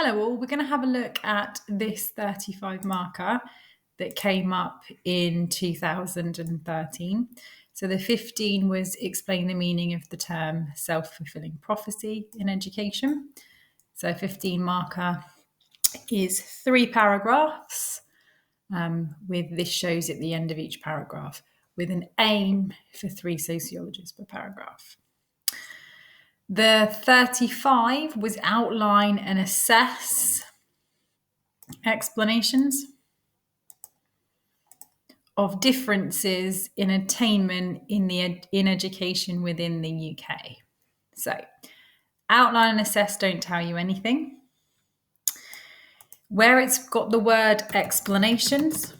Hello all, we're going to have a look at this 35 marker that came up in 2013. So the 15 was explain the meaning of the term self-fulfilling prophecy in education. So 15 marker is 3 paragraphs with this shows at the end of each paragraph with an aim for 3 sociologists per paragraph. The 35 was outline and assess explanations of differences in attainment in education within the UK. So, outline and assess don't tell you anything. Where it's got the word explanations,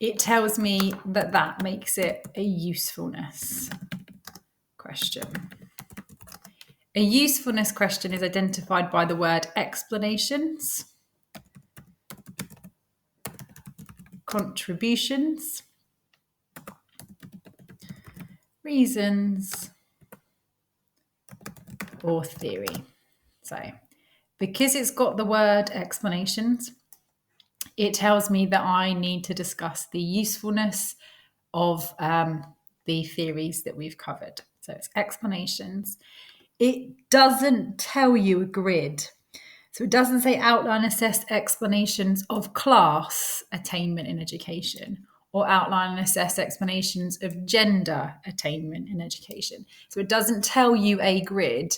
it tells me that makes it a usefulness question. A usefulness question is identified by the word explanations, contributions, reasons, or theory. So, because it's got the word explanations, it tells me that I need to discuss the usefulness of the theories that we've covered. So it's explanations. It doesn't tell you a grid. So it doesn't say outline, assess explanations of class attainment in education, or outline and assess explanations of gender attainment in education. So it doesn't tell you a grid.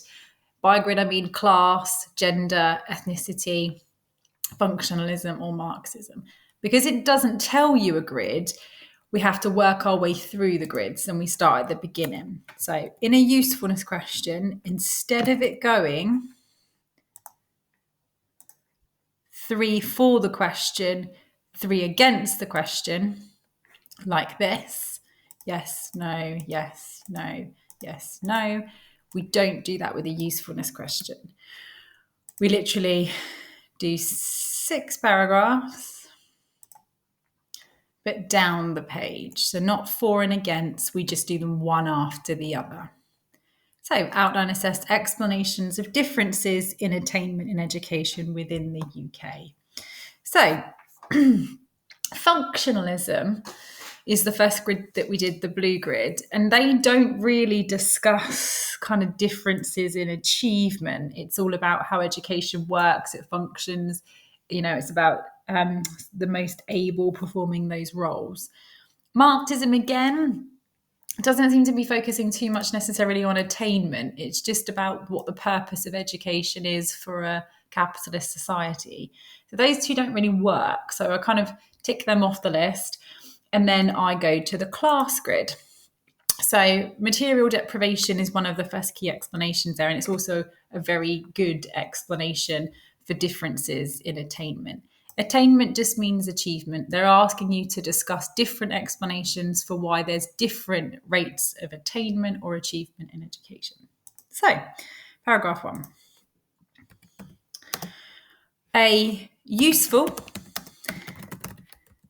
By grid, I mean class, gender, ethnicity, functionalism, or Marxism. Because it doesn't tell you a grid, we have to work our way through the grids and we start at the beginning. So in a usefulness question, instead of it going 3 for the question, 3 against the question, like this, yes, no, yes, no, yes, no, we don't do that with a usefulness question. We literally do 6 paragraphs, but down the page. So not for and against, we just do them one after the other. So outline, assess explanations of differences in attainment in education within the UK. So functionalism is the first grid that we did, the blue grid, and they don't really discuss kind of differences in achievement. It's all about how education works, it functions, it's about the most able performing those roles. Marxism, again, doesn't seem to be focusing too much necessarily on attainment. It's just about what the purpose of education is for a capitalist society. So those two don't really work. So I kind of tick them off the list. And then I go to the class grid. So material deprivation is one of the first key explanations there. And it's also a very good explanation for differences in attainment. Attainment just means achievement. They're asking you to discuss different explanations for why there's different rates of attainment or achievement in education. So, paragraph 1. A useful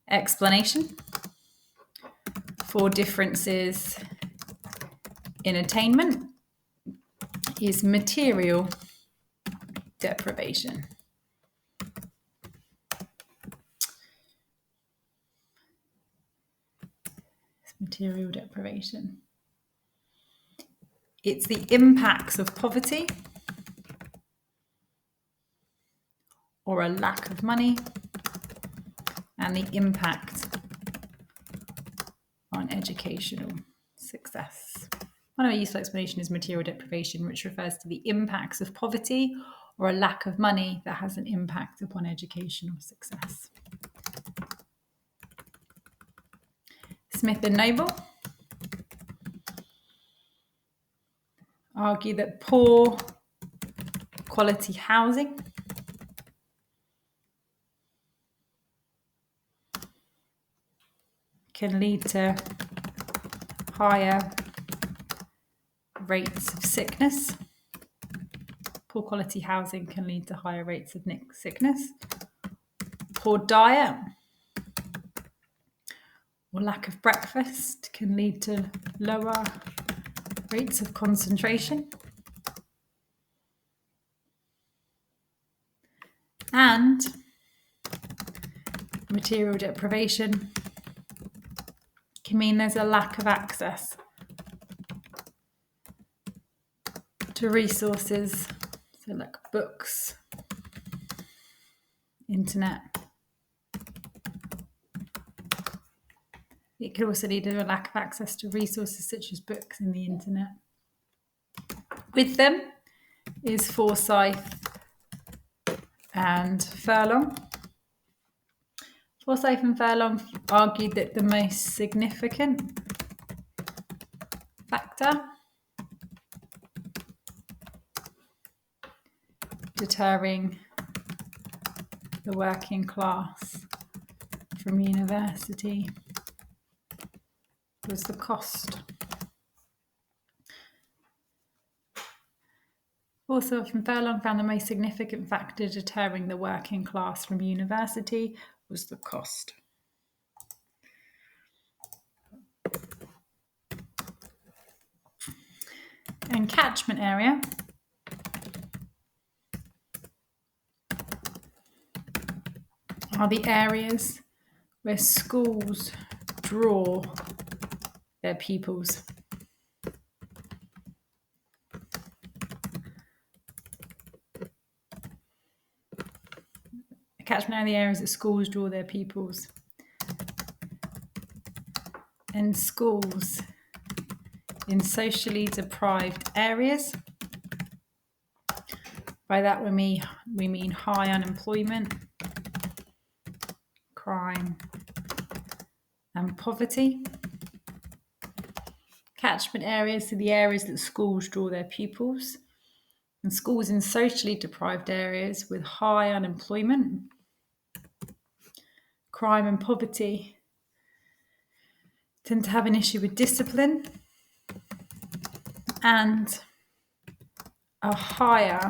explanation for differences in attainment is material deprivation. Material deprivation. It's the impacts of poverty or a lack of money and the impact on educational success. One of a useful explanation is material deprivation, which refers to the impacts of poverty or a lack of money that has an impact upon educational success. Smith and Noble argue that poor quality housing can lead to higher rates of sickness. Poor quality housing can lead to higher rates of sickness. Poor diet or lack of breakfast can lead to lower rates of concentration. And material deprivation can mean there's a lack of access to resources, so like books, internet. It could also lead to a lack of access to resources such as books and the internet. With them is Forsyth and Furlong. Forsyth and Furlong argued that the most significant factor deterring the working class from university was the cost. Forsyth and Furlong found the most significant factor deterring the working class from university was the cost. And catchment area are the areas where schools draw their pupils. A catchment area are the areas that schools draw their pupils. And schools in socially deprived areas, by that we mean high unemployment, crime and poverty. Catchment areas are the areas that schools draw their pupils, and schools in socially deprived areas with high unemployment, crime and poverty tend to have an issue with discipline and a higher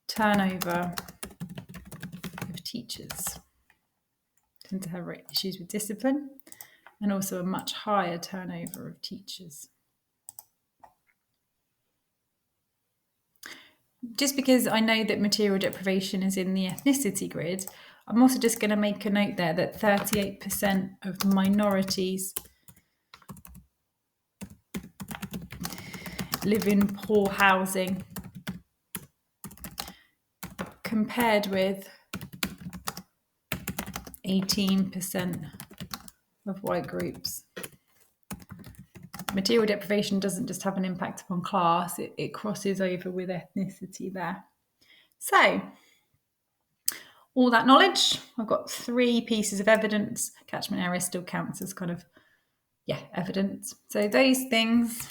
turnover of teachers. Tend to have issues with discipline and also a much higher turnover of teachers. Just because I know that material deprivation is in the ethnicity grid, I'm also just going to make a note there that 38% of minorities live in poor housing, compared with 18% of white groups. Material deprivation doesn't just have an impact upon class, it crosses over with ethnicity there. So, all that knowledge, I've got 3 pieces of evidence. Catchment area still counts as kind of, evidence. So those things,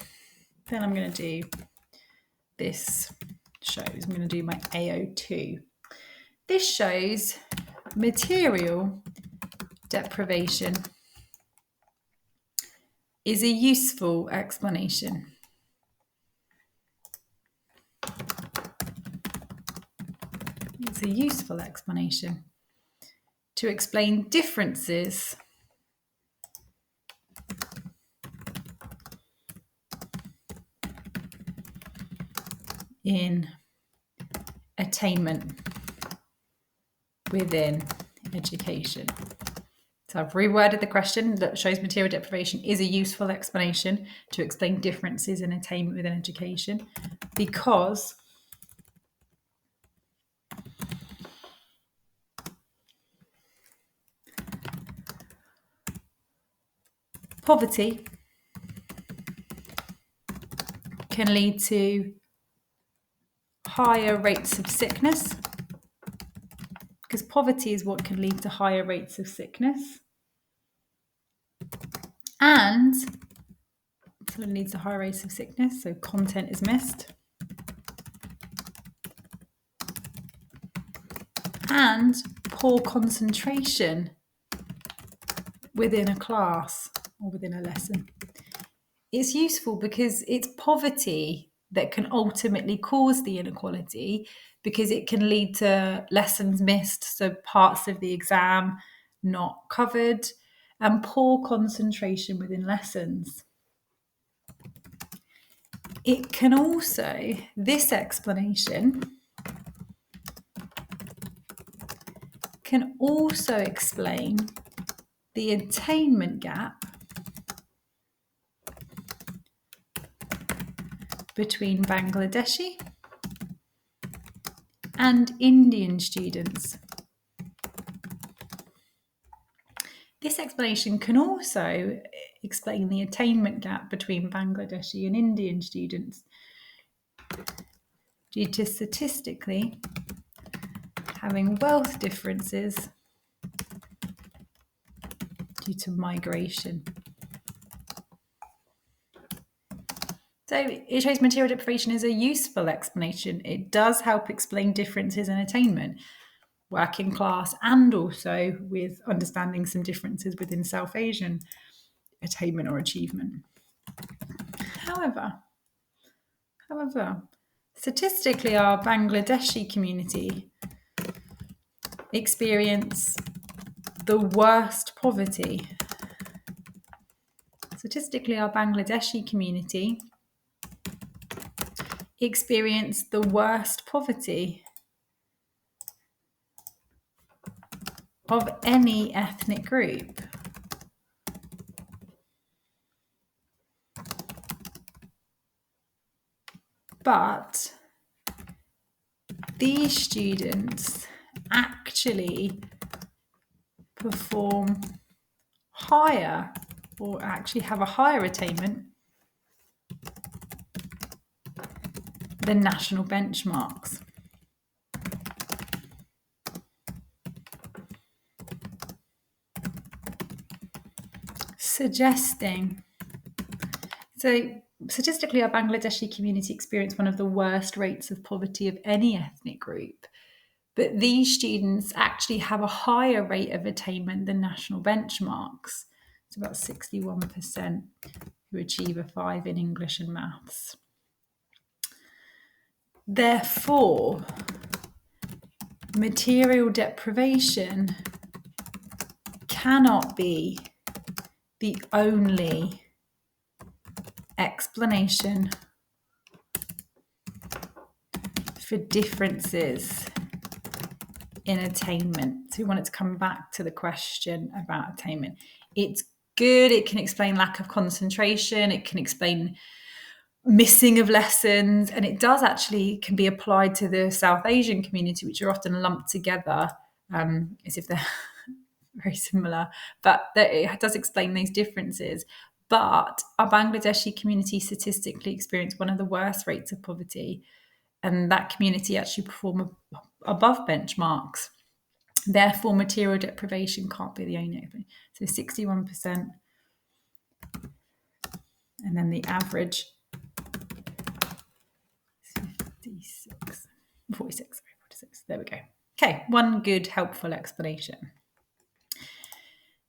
then I'm going to do this shows, I'm going to do my AO2. This shows material deprivation is a useful explanation. It's a useful explanation to explain differences in attainment within education. So I've reworded the question that shows material deprivation is a useful explanation to explain differences in attainment within education, because poverty can lead to higher rates of sickness, because poverty is what can lead to higher rates of sickness. And so it leads to higher rates of sickness, so content is missed. And poor concentration within a class or within a lesson. It's useful because it's poverty that can ultimately cause the inequality, because it can lead to lessons missed, so parts of the exam not covered, and poor concentration within lessons. It can also, this explanation can also explain the attainment gap between Bangladeshi and Indian students. This explanation can also explain the attainment gap between Bangladeshi and Indian students due to statistically having wealth differences due to migration. So it shows material deprivation is a useful explanation. It does help explain differences in attainment, working class, and also with understanding some differences within South Asian attainment or achievement. However, statistically, our Bangladeshi community experience the worst poverty. Statistically, our Bangladeshi community experience the worst poverty of any ethnic group. But these students actually perform higher, or actually have a higher attainment than national benchmarks. Suggesting, so statistically, our Bangladeshi community experience one of the worst rates of poverty of any ethnic group. But these students actually have a higher rate of attainment than national benchmarks. It's about 61% who achieve a 5 in English and maths. Therefore, material deprivation cannot be the only explanation for differences in attainment. So we wanted to come back to the question about attainment. It's good. It can explain lack of concentration. It can explain missing of lessons. And it does actually can be applied to the South Asian community, which are often lumped together as if they're very similar. But it does explain these differences. But our Bangladeshi community statistically experienced one of the worst rates of poverty. And that community actually perform above benchmarks. Therefore, material deprivation can't be the only. So 61%. And then the average 46. There we go. Okay, one good, helpful explanation.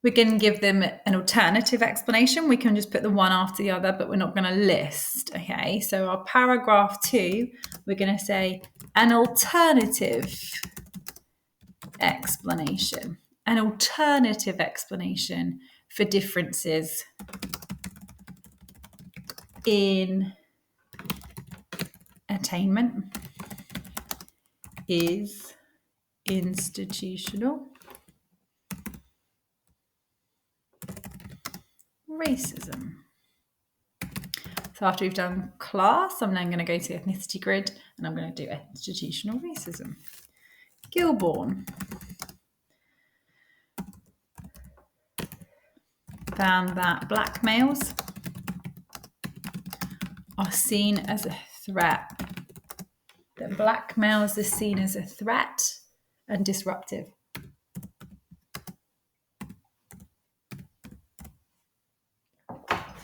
We can give them an alternative explanation. We can just put the one after the other, but we're not going to list. Okay, so our paragraph 2, we're going to say an alternative explanation. An alternative explanation for differences in attainment is institutional racism. So after we've done class, I'm then going to go to the ethnicity grid and I'm going to do institutional racism. Gilbourne found that black males are seen as a threat. That black males are seen as a threat and disruptive.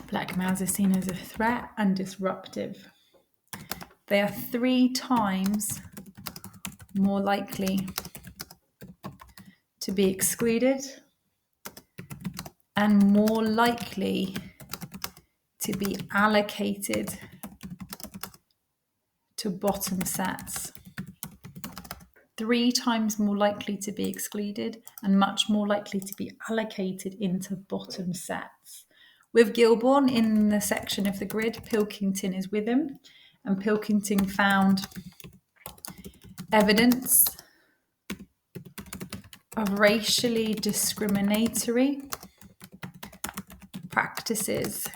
Black males are seen as a threat and disruptive. They are 3 times more likely to be excluded and more likely to be allocated to bottom sets. 3 times more likely to be excluded and much more likely to be allocated into bottom sets. With Gilbourne in the section of the grid, Pilkington is with him, and Pilkington found evidence of racially discriminatory practices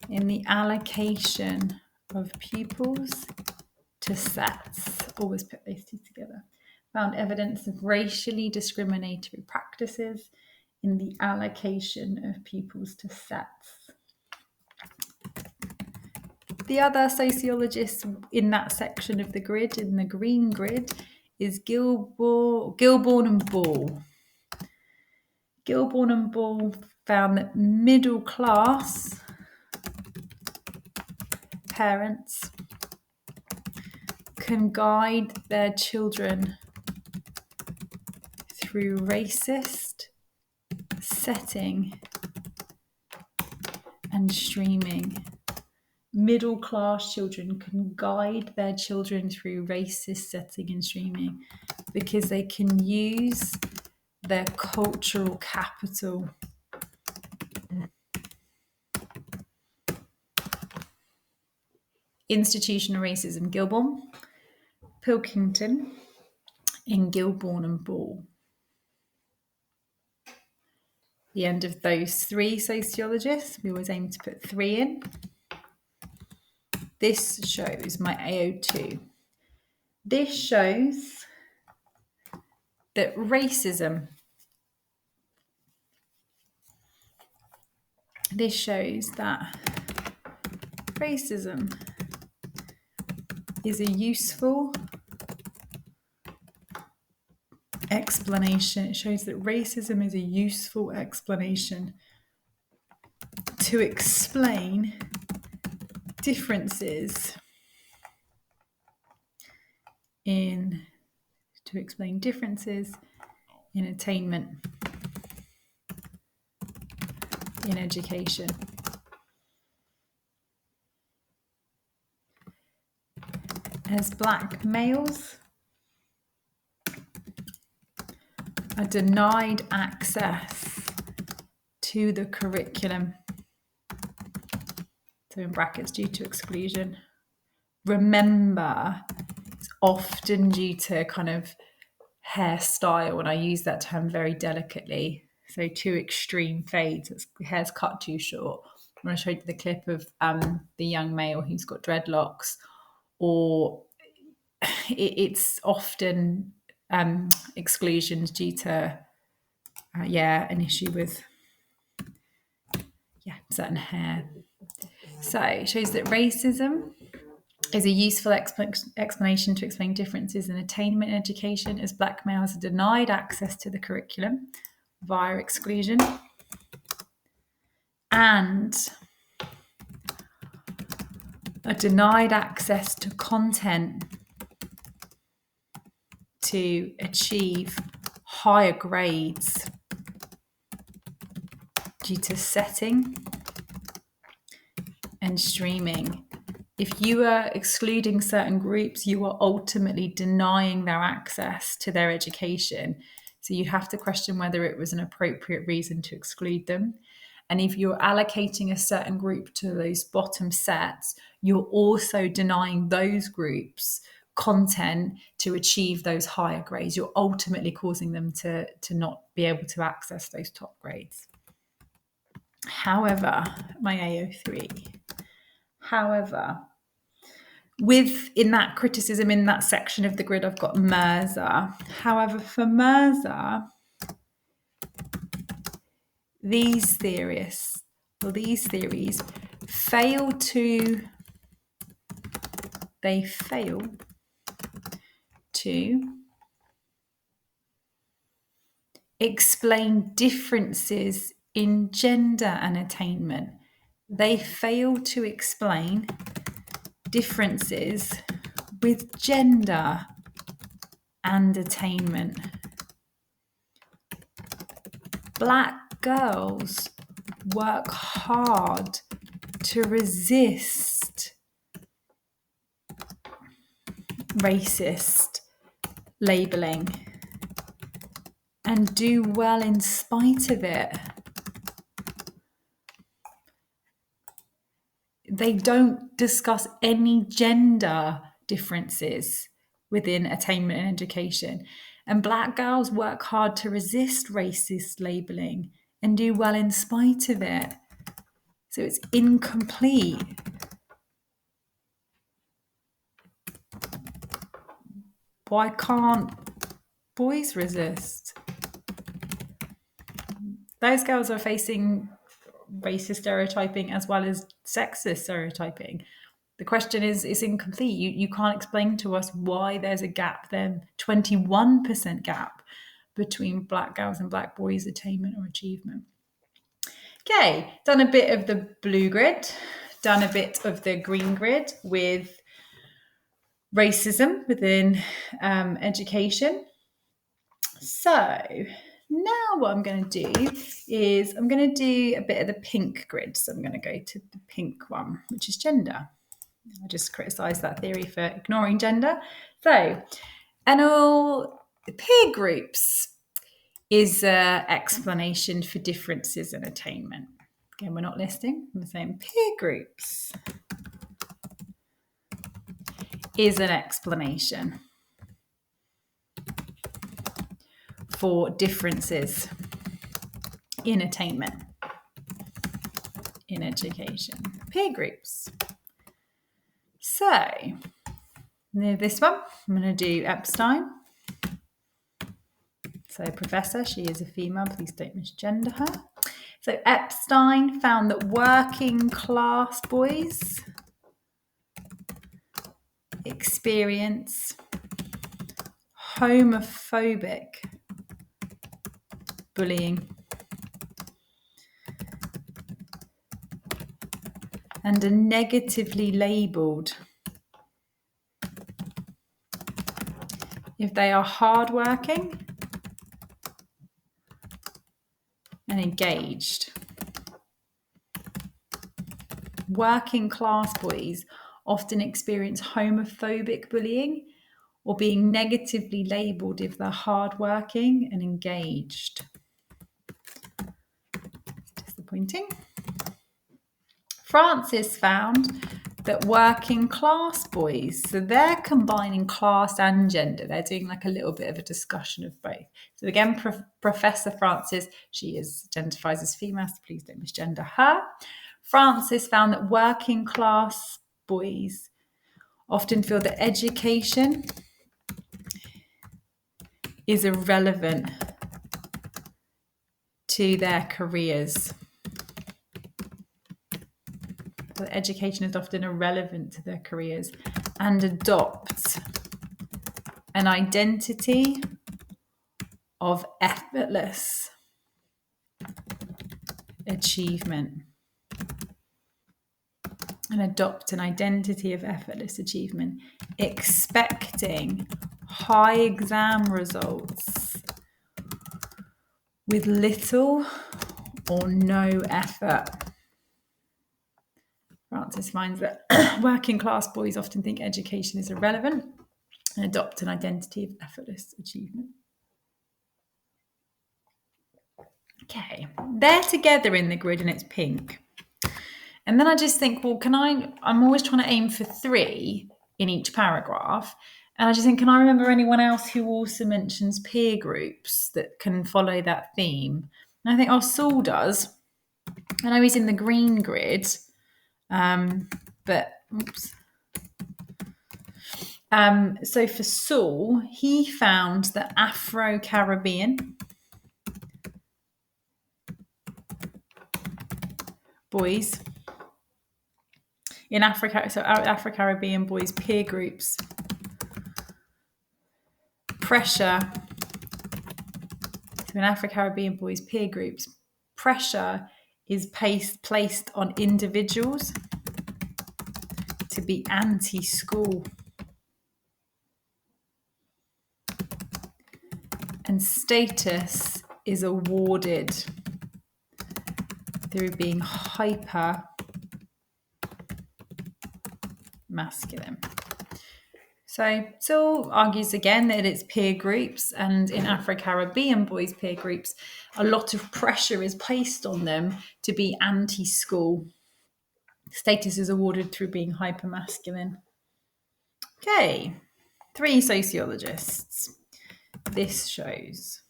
in the allocation of pupils to sets. Always put those two together. Found evidence of racially discriminatory practices in the allocation of pupils to sets. The other sociologist in that section of the grid, in the green grid, is Gilborn and Ball. Gilborn and Ball found that middle class parents can guide their children through racist setting and streaming. Middle class children can guide their children through racist setting and streaming because they can use their cultural capital. Institutional racism, Gilborn, Pilkington, and Gilborn and Ball. The end of those three sociologists, we always aim to put 3 in. This shows my AO2. This shows that racism, is a useful explanation. It shows that racism is a useful explanation to explain differences in attainment in education. As black males are denied access to the curriculum, so in brackets, due to exclusion. Remember, it's often due to kind of hairstyle, and I use that term very delicately. So too extreme fades, hair's cut too short. When I showed you the clip of the young male who's got dreadlocks, or it's often exclusions due to an issue with certain hair. So it shows that racism is a useful explanation to explain differences in attainment in education, as black males are denied access to the curriculum via exclusion and are denied access to content to achieve higher grades due to setting and streaming. If you are excluding certain groups, you are ultimately denying their access to their education. So you have to question whether it was an appropriate reason to exclude them. And if you're allocating a certain group to those bottom sets, you're also denying those groups content to achieve those higher grades. You're ultimately causing them to not be able to access those top grades. However, my AO3, in that criticism, in that section of the grid, I've got Mirza. However, for Mirza, these theories fail to explain differences in gender and attainment. They fail to explain differences with gender and attainment. Black girls work hard to resist racist labelling and do well in spite of it. They don't discuss any gender differences within attainment and education. And black girls work hard to resist racist labelling and do well in spite of it. So it's incomplete. Why can't boys resist? Those girls are facing racist stereotyping as well as sexist stereotyping. The question is incomplete. You can't explain to us why there's a gap then, 21% gap between black girls and black boys' attainment or achievement. Okay, done a bit of the blue grid, done a bit of the green grid with racism within education. So now what I'm going to do is I'm going to do a bit of the pink grid. So I'm going to go to the pink one, which is gender. I just criticised that theory for ignoring gender. So, and all peer groups is an explanation for differences in attainment. Again, we're not listing, we're saying peer groups is an explanation for differences in attainment in education. Peer groups. So, this one, I'm going to do Epstein. So, professor, she is a female, please don't misgender her. So, Epstein found that working class boys experience homophobic bullying and are negatively labelled if they are hardworking and engaged. Working class boys often experience homophobic bullying or being negatively labelled if they're hardworking and engaged. Disappointing. Francis found that working class boys, so they're combining class and gender. They're doing like a little bit of a discussion of both. So again, Professor Francis, she identifies as female, so please don't misgender her. Francis found that working class boys often feel that education is irrelevant to their careers. So education is often irrelevant to their careers and adopt an identity of effortless achievement. And adopt an identity of effortless achievement, expecting high exam results with little or no effort. Francis finds that working class boys often think education is irrelevant and adopt an identity of effortless achievement. Okay, they're together in the grid and it's pink. And then I just think, well, I'm always trying to aim for 3 in each paragraph. And I just think, can I remember anyone else who also mentions peer groups that can follow that theme? And I think, Saul does. I know he's in the green grid, but oops. So for Saul, he found that Afro-Caribbean boys in Africa, so Afro-Caribbean boys peer groups pressure. So in Afro-Caribbean boys peer groups, pressure is placed on individuals to be anti-school. And status is awarded through being hyper masculine. So Saul argues again that it's peer groups, and in Afro-Caribbean boys' peer groups, a lot of pressure is placed on them to be anti-school. Status is awarded through being hyper-masculine. Okay, 3 sociologists. this shows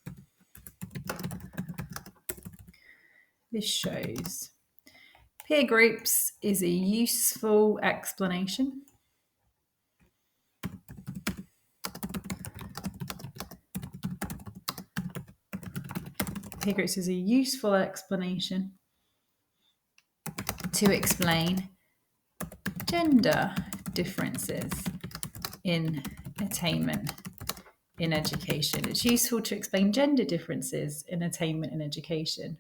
peer groups is a useful explanation to explain gender differences in attainment in education. It's useful to explain gender differences in attainment in education.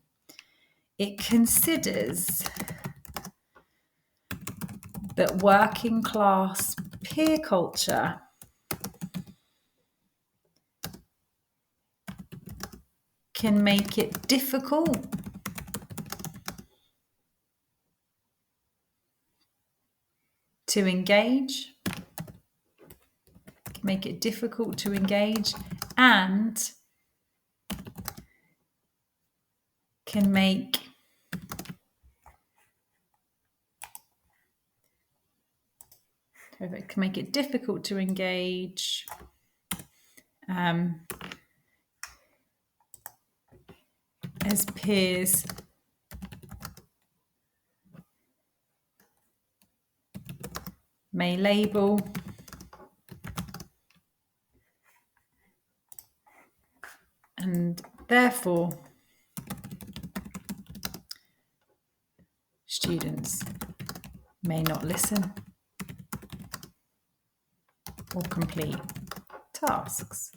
It considers that working class peer culture can make it difficult to engage, and can make it difficult to engage as peers may label and therefore students may not listen or complete tasks.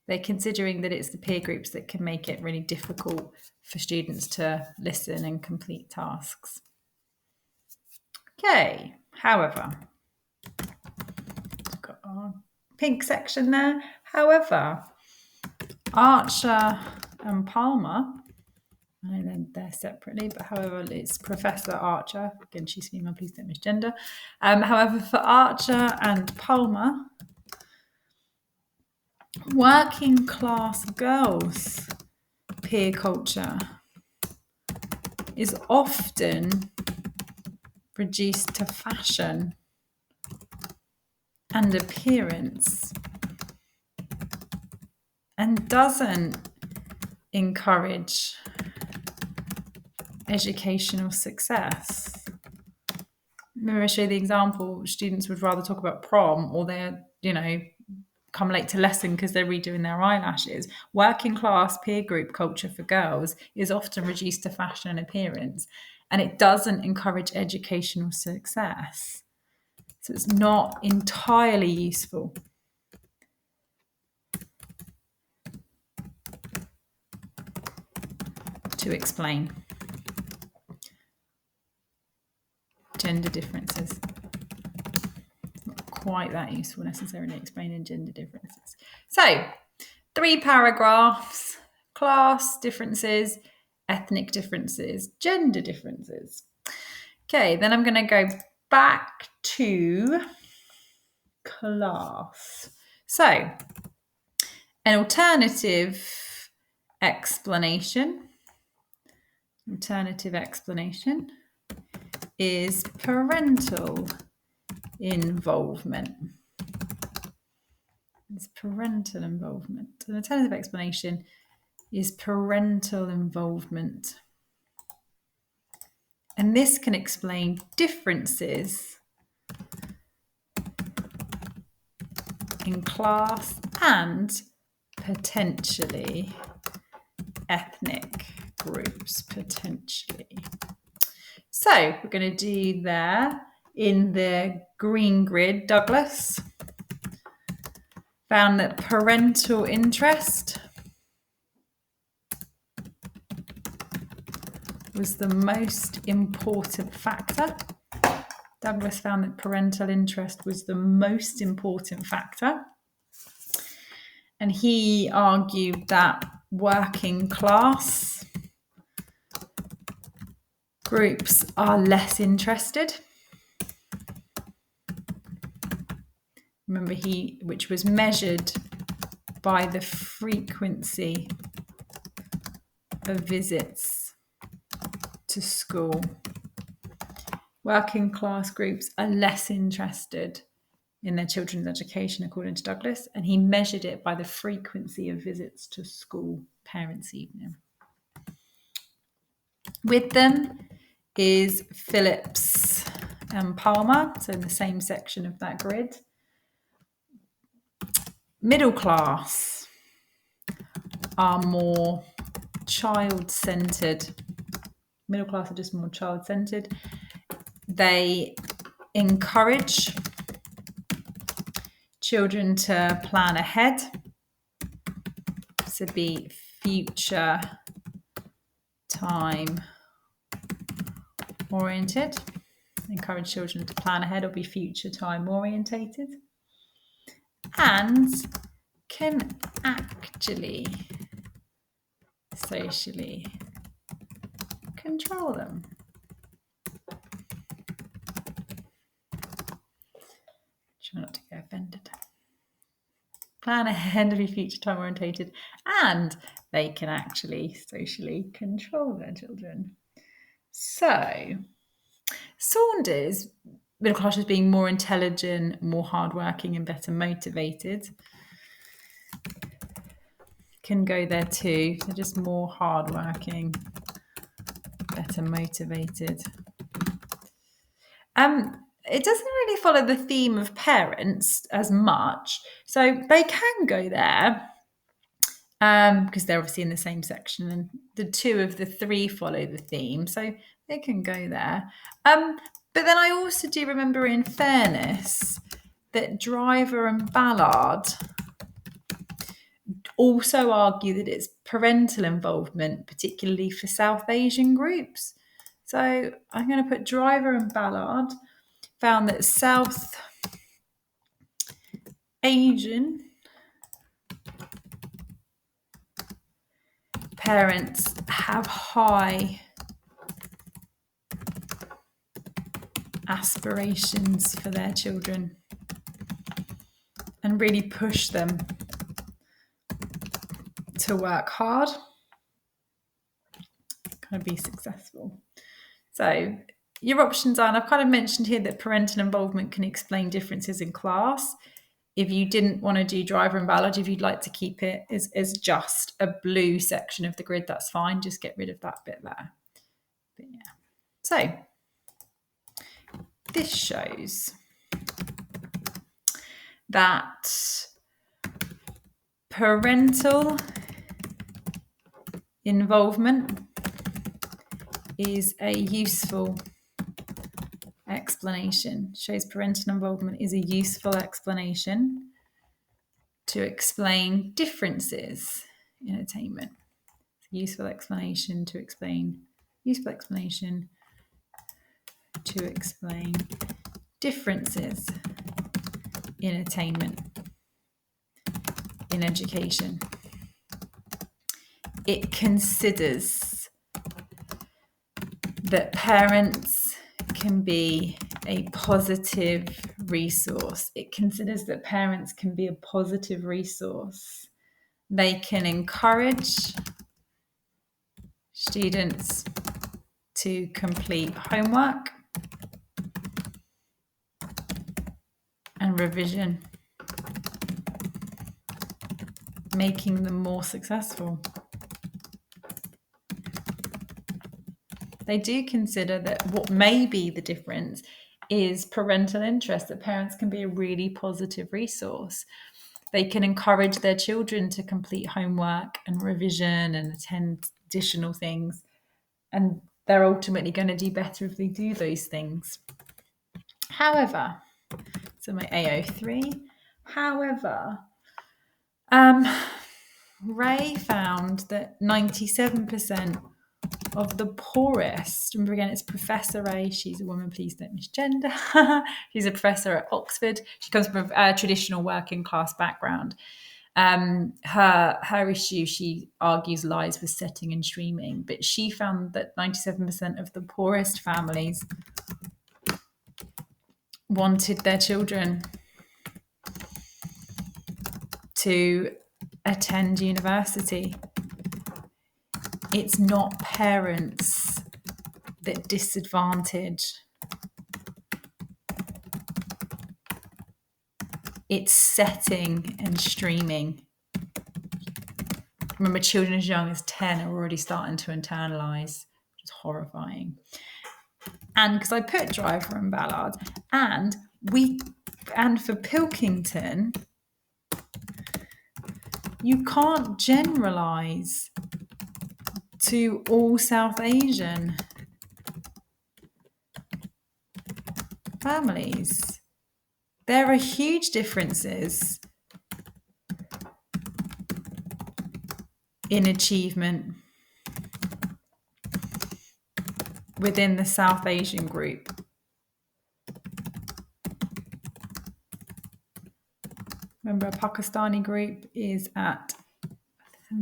They're considering that it's the peer groups that can make it really difficult for students to listen and complete tasks. Okay, however, we've got our pink section there. However, Archer and Palmer, I know they're separately, but however, it's Professor Archer. Again, she's female, please don't misgender. However, for Archer and Palmer, working class girls' peer culture is often reduced to fashion and appearance and doesn't encourage educational success. Remember, I showed the example, students would rather talk about prom or they're, come late to lesson because they're redoing their eyelashes. Working class peer group culture for girls is often reduced to fashion and appearance, and it doesn't encourage educational success. So it's not entirely useful. To explain gender differences. Not quite that useful necessarily explaining gender differences. So 3 paragraphs: class differences, ethnic differences, gender differences. Okay, then I'm going to go back to class. So an alternative explanation is parental involvement. An alternative explanation is parental involvement. And this can explain differences in class and potentially ethnic groups, So we're going to do there in the green grid, Douglas found that parental interest was the most important factor. Douglas found that parental interest was the most important factor. And he argued that working class groups are less interested. Remember, which was measured by the frequency of visits to school. Working class groups are less interested in their children's education, according to Douglas, and he measured it by the frequency of visits to school parents' evening. With them is Phillips and Palmer, so in the same section of that grid. Middle class are more child-centred. Middle class are just more child-centred. They encourage children to plan ahead, to be future time oriented. Encourage children to plan ahead or be future time orientated, and can actually socially control them. Try not to get offended. Plan ahead and be future time orientated, and they can actually socially control their children. So Saunders, middle class as being more intelligent, more hardworking, and better motivated, can go there too. So just more hardworking, better motivated. It doesn't really follow the theme of parents as much, so they can go there because they're obviously in the same section, and the two of the three follow the theme, so they can go there. But then I also do remember, in fairness, that Driver and Ballard also argue that it's parental involvement, particularly for South Asian groups. So I'm going to put Driver and Ballard found that South Asian parents have high aspirations for their children and really push them to work hard, kind of be successful. So your options are, and I've kind of mentioned here that parental involvement can explain differences in class. If you didn't want to do Driver and Ballard, if you'd like to keep it as just a blue section of the grid, that's fine. Just get rid of that bit there. But yeah. So this shows that parental involvement is a useful explanation. Shows parental involvement is a useful explanation to explain differences in attainment. It's a useful explanation to explain differences in attainment in education. It considers that parents can be a positive resource. It considers that parents can be a positive resource. They can encourage students to complete homework and revision, making them more successful. They do consider that what may be the difference is parental interest, that parents can be a really positive resource. They can encourage their children to complete homework and revision and attend additional things, and they're ultimately going to do better if they do those things. However, so my AO3, however, Ray found that 97% of the poorest, remember again, it's Professor Ray, she's a woman, please don't misgender. She's a professor at Oxford. She comes from a traditional working class background. Her issue, she argues, lies with setting and streaming, but she found that 97% of the poorest families wanted their children to attend university. It's not parents that disadvantage it's setting and streaming. Remember, children as young as 10 are already starting to internalise, which is horrifying. And because I put Driver and Ballard, and for Pilkington, you can't generalise to all South Asian families. There are huge differences in achievement within the South Asian group. Remember, a Pakistani group is at, I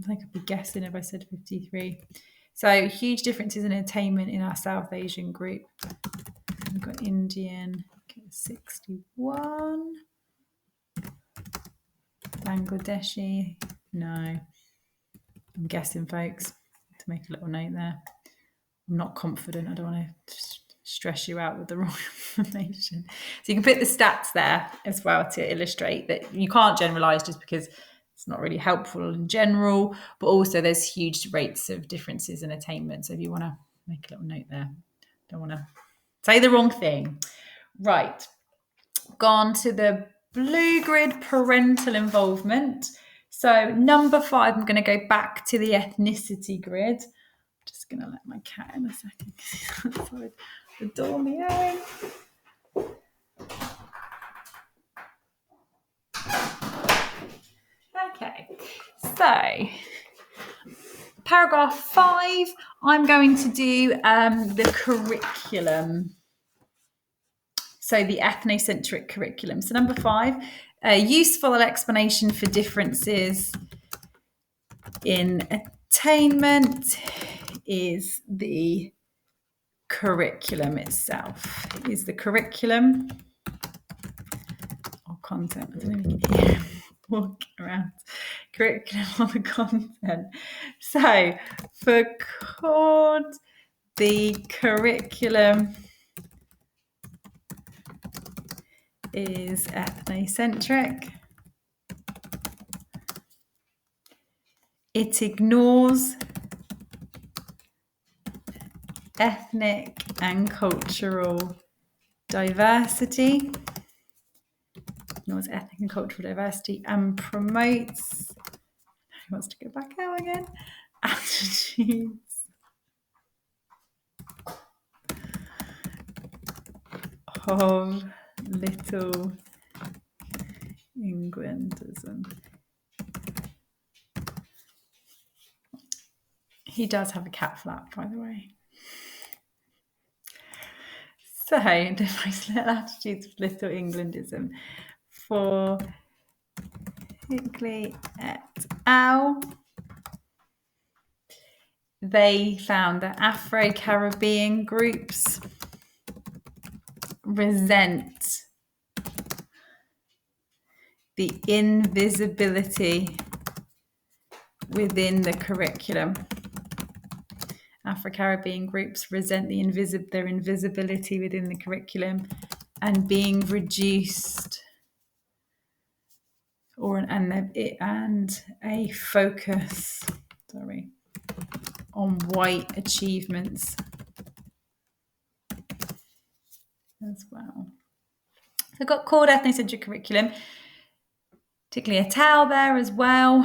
think I'd be guessing if I said 53. So huge differences in attainment in our South Asian group. We've got Indian, 61. Bangladeshi, no. I'm guessing, folks, to make a little note there. I'm not confident. I don't want to stress you out with the wrong information. So you can put the stats there as well to illustrate that you can't generalise just because it's not really helpful in general, but also there's huge rates of differences in attainment. So if you want to make a little note there, don't want to say the wrong thing. Right, gone to the blue grid, parental involvement. So number 5, I'm going to go back to the ethnicity grid. Just going to let my cat in a second because outside the door meowing. Okay, so paragraph 5, I'm going to do the curriculum. So the ethnocentric curriculum. So number 5, a useful explanation for differences in attainment is the curriculum itself. Is the curriculum or content? I don't know if you can hear walk around. Curriculum or the content. So for Cord, the curriculum is ethnocentric. It ignores ethnic and cultural diversity. Ignores ethnic and cultural diversity and promotes, he wants to go back out again, attitudes of Little Englandism. He does have a cat flap, by the way. So, attitudes of Little Englandism for Hickley et al. They found that Afro-Caribbean groups resent the invisibility within the curriculum. Afro-Caribbean groups resent their invisibility within the curriculum and being reduced, and a focus, on white achievements as well. So I've got called ethnocentric curriculum, particularly et al. There as well.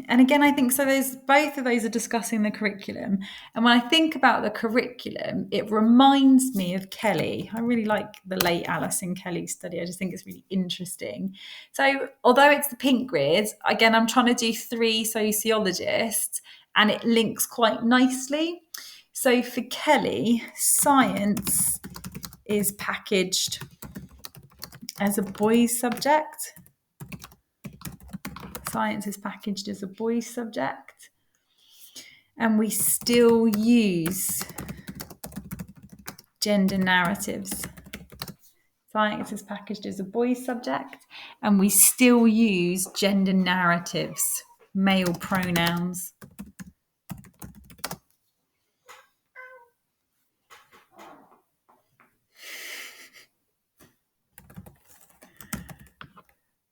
And again, I think so both of those are discussing the curriculum. And when I think about the curriculum, it reminds me of Kelly. I really like the late Alison Kelly study. I just think it's really interesting. So although it's the pink grid, again, I'm trying to do 3 sociologists and it links quite nicely. So for Kelly, science is packaged as a boys' subject. Science is packaged as a boys' subject, and we still use gender narratives. Science is packaged as a boys' subject, and we still use gender narratives, male pronouns.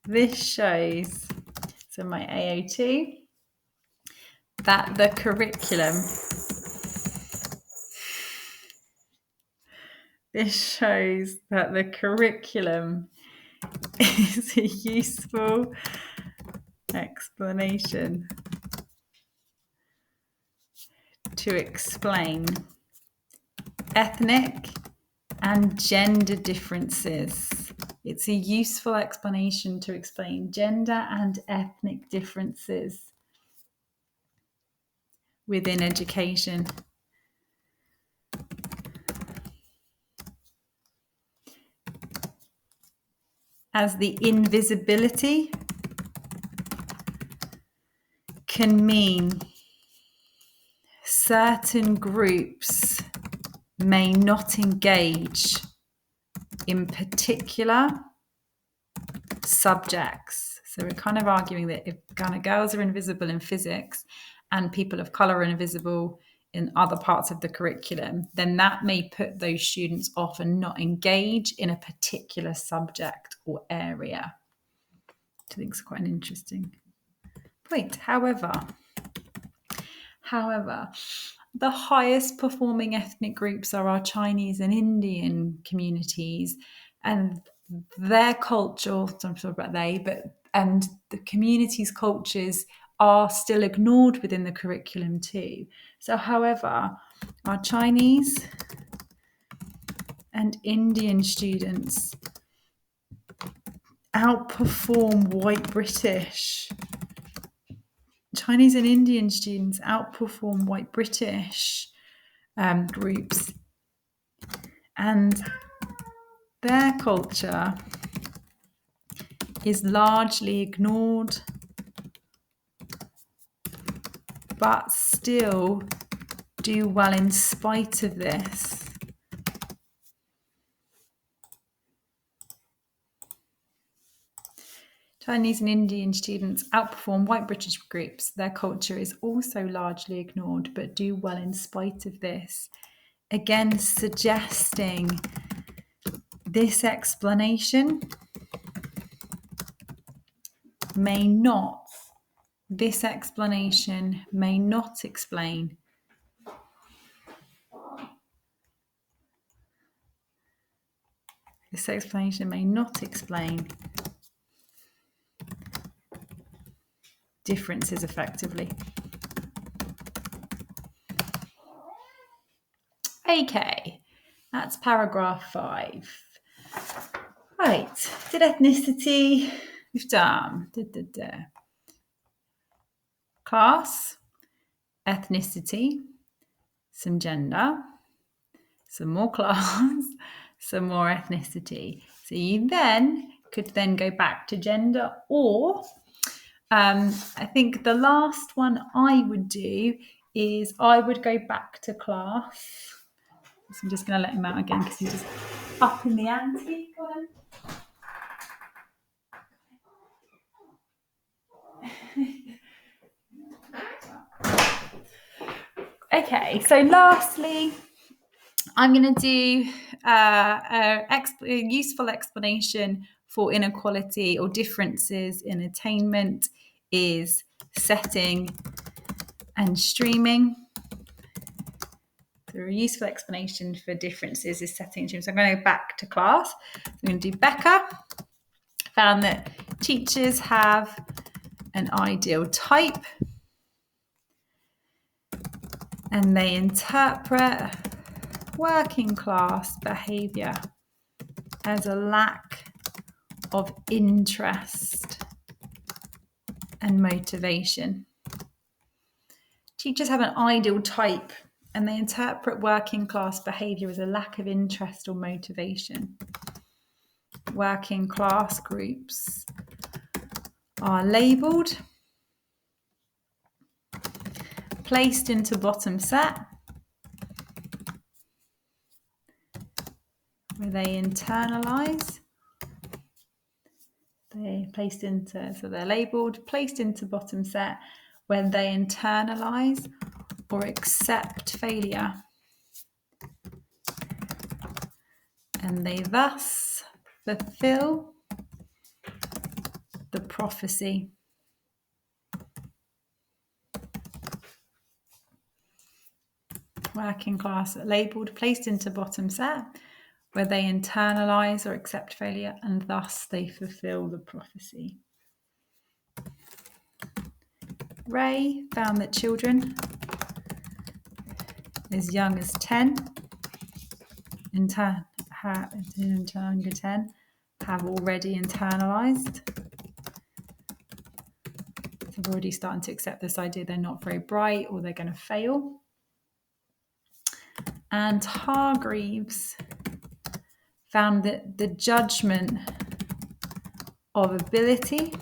This shows, so my AO2, that the curriculum, this shows that the curriculum is a useful explanation to explain ethnic and gender differences. It's a useful explanation to explain gender and ethnic differences within education. As the invisibility can mean certain groups may not engage in particular subjects. So we're kind of arguing that if kind of girls are invisible in physics and people of colour are invisible in other parts of the curriculum, then that may put those students off and not engage in a particular subject or area. I think it's quite an interesting point. However, the highest performing ethnic groups are our Chinese and Indian communities, and their culture, so I'm talking about and the community's cultures are still ignored within the curriculum too. So, however, our Chinese and Indian students outperform white British. Chinese and Indian students outperform white British groups, and their culture is largely ignored, but still do well in spite of this. Chinese and Indian students outperform white British groups. Their culture is also largely ignored, but do well in spite of this. Again, suggesting this explanation may not explain differences effectively. Okay, that's paragraph 5. Right, did ethnicity, we've done. Class, ethnicity, some gender, some more class, some more ethnicity. So you could then go back to gender, or I think the last one I would do is I would go back to class. So I'm just going to let him out again because he's just up in the ante. Go on. Okay, so lastly, I'm going to do a useful explanation for inequality or differences in attainment is setting and streaming. So a useful explanation for differences is setting and streaming. So I'm going to go back to class. I'm going to do Becca. Found that teachers have an ideal type and they interpret working class behaviour as a lack of interest and motivation. Teachers have an ideal type and they interpret working class behaviour as a lack of interest or motivation. Working class groups are labelled, placed into bottom set, where they internalise. So they're labelled, placed into bottom set, where they internalise or accept failure. And they thus fulfill the prophecy. Working class labelled, placed into bottom set, where they internalise or accept failure, and thus they fulfil the prophecy. Ray found that children as young as 10, under 10, have already internalised. They've already started to accept this idea they're not very bright or they're going to fail. And Hargreaves found that the judgment of ability,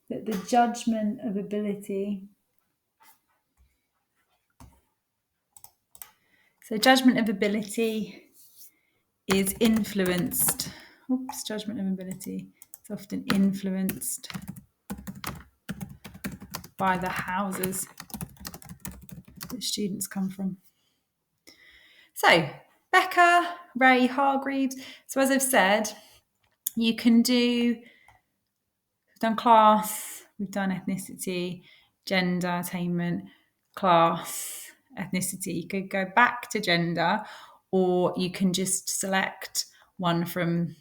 so judgment of ability is influenced. Judgment of ability is often influenced by the houses that students come from. So, Becker, Ray, Hargreaves. So as I've said, you can we've done class, we've done ethnicity, gender, attainment, class, ethnicity. You could go back to gender, or you can just select one from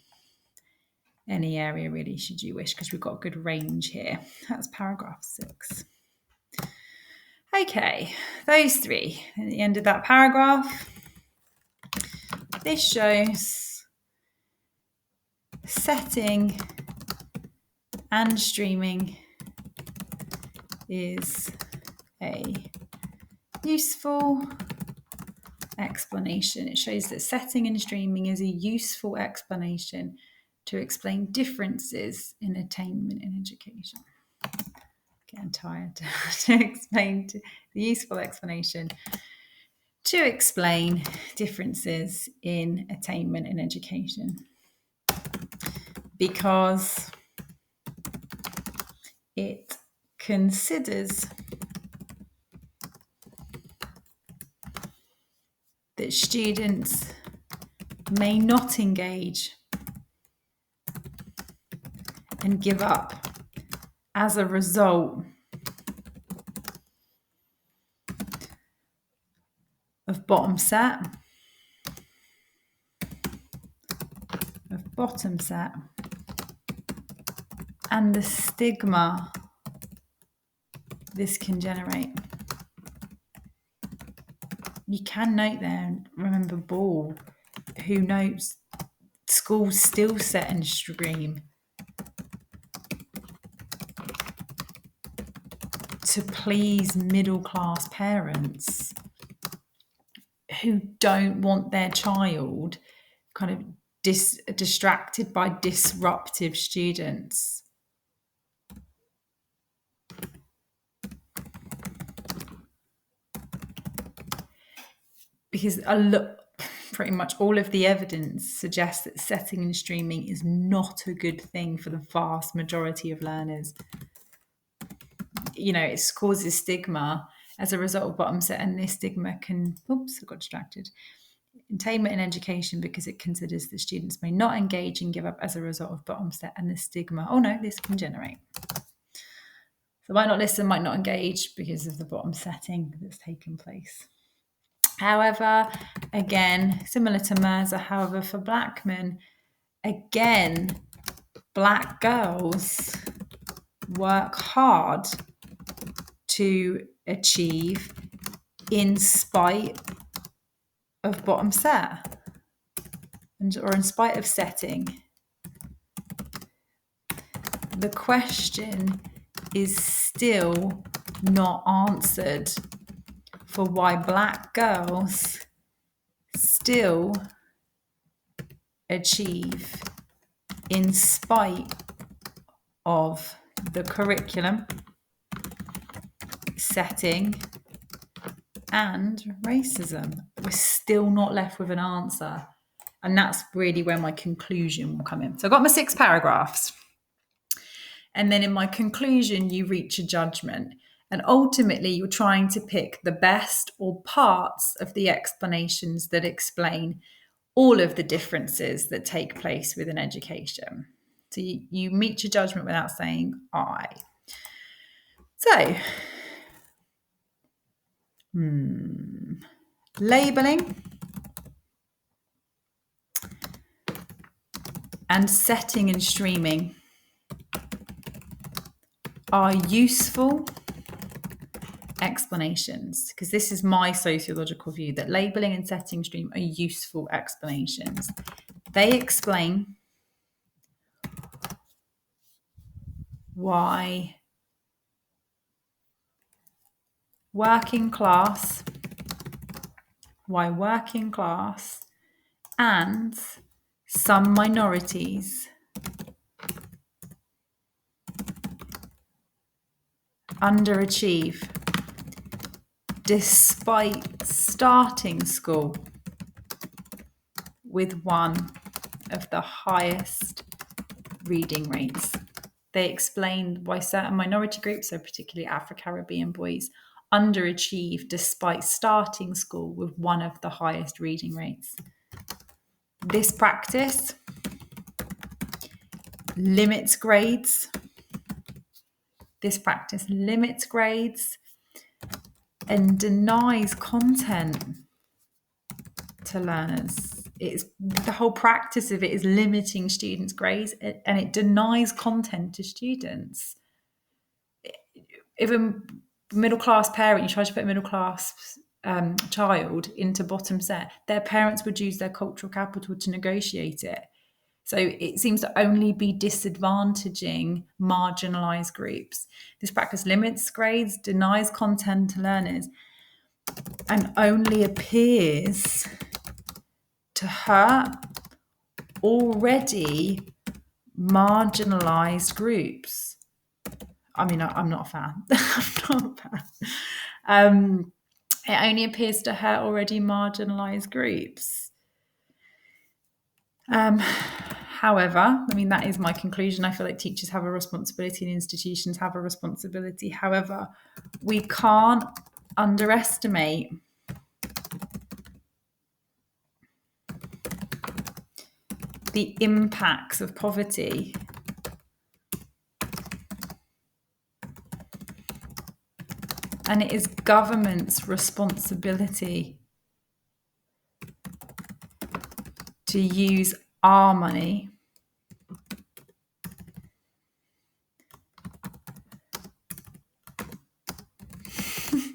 any area really, should you wish, because we've got a good range here. That's paragraph 6. Okay, those three. At the end of that paragraph, this shows setting and streaming is a useful explanation. It shows that setting and streaming is a useful explanation to explain differences in attainment in education. Getting tired. The useful explanation to explain differences in attainment in education, because it considers that students may not engage and give up as a result of bottom set, and the stigma this can generate. You can note there, remember Ball, who notes schools still set and stream to please middle-class parents who don't want their child kind of distracted by disruptive students. Because pretty much all of the evidence suggests that setting and streaming is not a good thing for the vast majority of learners. It causes stigma as a result of bottom set, and this stigma can, I got distracted. Attainment in education, because it considers that students may not engage and give up as a result of bottom set, and the stigma, this can generate. So might not listen, might not engage because of the bottom setting that's taken place. However, again, similar to Mirza, however, for Blackman, again, Black girls work hard to achieve in spite of bottom set, or in spite of setting. The question is still not answered for why Black girls still achieve in spite of the curriculum, setting, and racism. We're still not left with an answer. And that's really where my conclusion will come in. So I've got my 6 paragraphs. And then in my conclusion, you reach a judgment. And ultimately, you're trying to pick the best or parts of the explanations that explain all of the differences that take place within education. So you meet your judgment without saying I. So, labelling and setting and streaming are useful explanations, because this is my sociological view, that labelling and setting stream are useful explanations. They explain why working class and some minorities underachieve despite starting school with one of the highest reading rates. They explain why certain minority groups, so particularly Afro-Caribbean boys, underachieve despite starting school with one of the highest reading rates. This practice limits grades. And denies content to learners. It's the whole practice of it is limiting students' grades, and it denies content to students. If a middle-class parent, you try to put a middle-class child into bottom set, their parents would use their cultural capital to negotiate it. So it seems to only be disadvantaging marginalised groups. This practice limits grades, denies content to learners, and only appears to hurt already marginalised groups. I mean, I'm not a fan. It only appears to hurt already marginalised groups. However, I mean, that is my conclusion. I feel like teachers have a responsibility and institutions have a responsibility. However, we can't underestimate the impacts of poverty and it is government's responsibility to use our money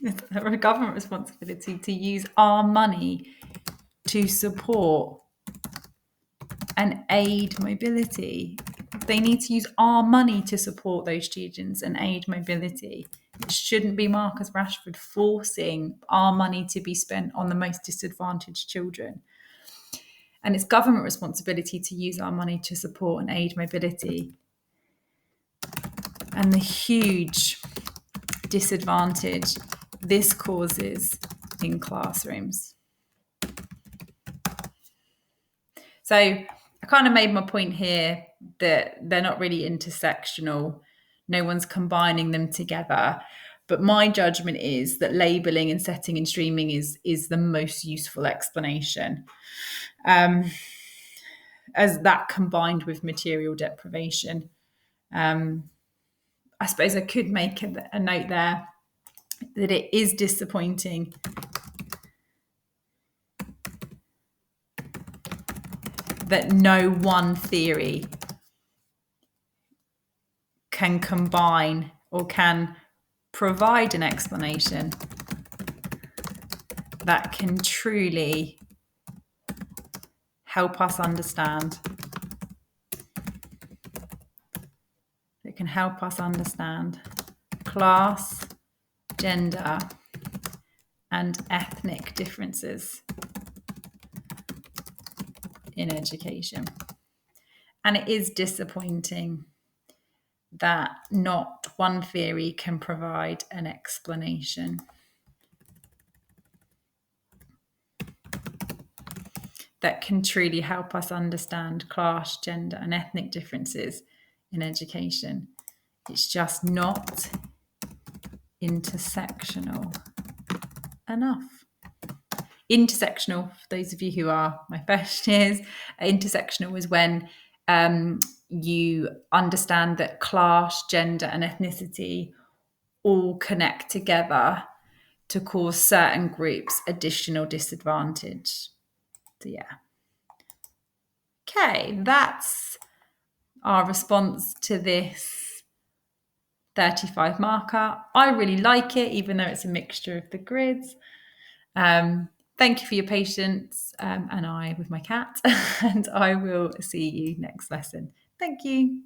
it's a government responsibility to use our money to support and aid mobility. They need to use our money to support those students and aid mobility. It shouldn't be Marcus Rashford forcing our money to be spent on the most disadvantaged children. And it's government responsibility to use our money to support and aid mobility. And the huge disadvantage this causes in classrooms. So I kind of made my point here that they're not really intersectional. No one's combining them together. But my judgment is that labelling and setting and streaming is the most useful explanation. As that combined with material deprivation. I suppose I could make a note there that it is disappointing that no one theory can combine or can provide an explanation that can truly help us understand. It can help us understand class, gender, and ethnic differences in education. And it is disappointing that not one theory can provide an explanation. That can truly help us understand class, gender, and ethnic differences in education. It's just not intersectional enough. Intersectional, for those of you who are my first years, intersectional is when you understand that class, gender, and ethnicity all connect together to cause certain groups additional disadvantage. So yeah. Okay, that's our response to this 35 marker. I really like it, even though it's a mixture of the grids. Thank you for your patience, and I with my cat, and I will see you next lesson. Thank you.